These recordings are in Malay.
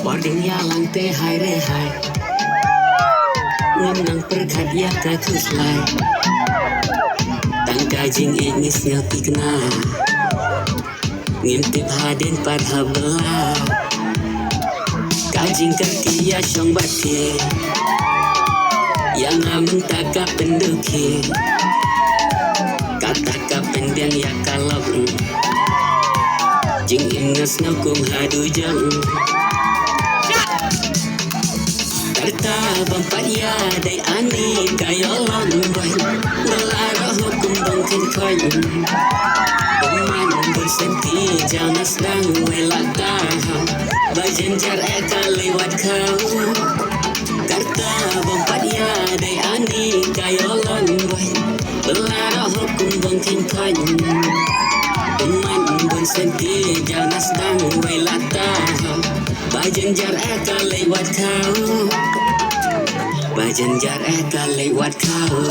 Boarding ya lang te hai re hai ngam nang perkat ya ka kuslai tang kajing ingis nyotikna ngintip hadin par habla kajing kaki ya syong bati yang aman taka penduki kata ka pendang ya kalok jing ingas ngakung hadu jang Karta bampat ya day ani kayolong boy Belara hukum bangkin koy Peman bersenti jangan sedang welak kau Bajenjar eka lewat kau Karta bampat ya day ani kayolong boy Belara hukum bangkin koy Peman bersenti jangan sedang welak kau Bajenjar eka lewat kau Bajenjar eka lewat kau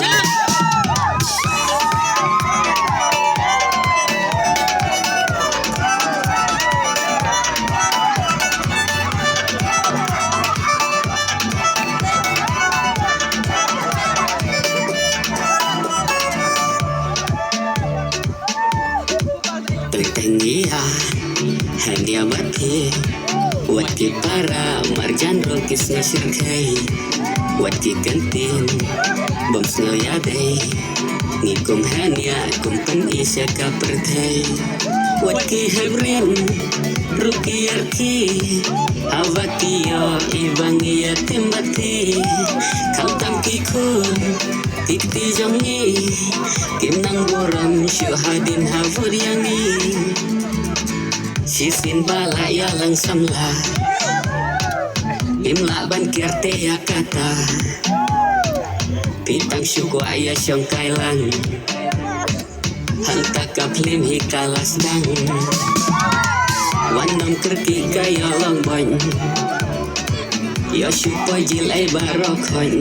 Tertengia hanya bati Wati para marjan rokis ngasirkai Wati kantin boms ngoyadai Nikum hanya kumpan isya kapertai Wati hebrin ruki arki Avakiyo ibang iya timbati Kau tamkikun tikti jongi Kim nang buram syuhadin havur yangi Sisin bala ya langsam lah Imla ban kiarte ya kata Pitang syuku ayah syong kailang Hanta kaplim hikalas dang Wanam kerki kaya long boy Ya syupo jilai barokon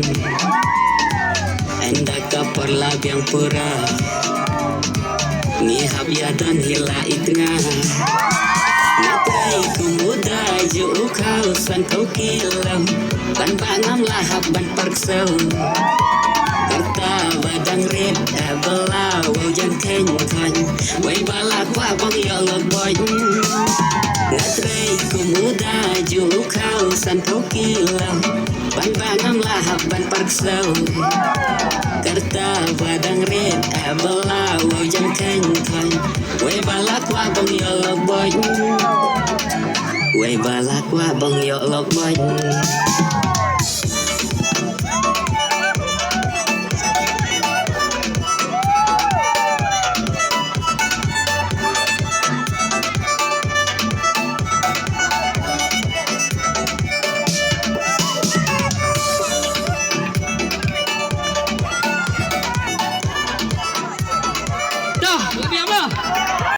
Enda kapor labiang pura Ngihab ya dan hila itngah Natai ku muda ju kau san kau kilau Ban bangam lahap ban parksau Karta badang red belau jan kenykan Wai balak wabang yolok boy Natai ku muda ju kau san kau kilau Ban bangam lahap ban parksau Karta badang red belau jan kenykan Wai balak wabang yolok boy Wai balak wabang yolok boy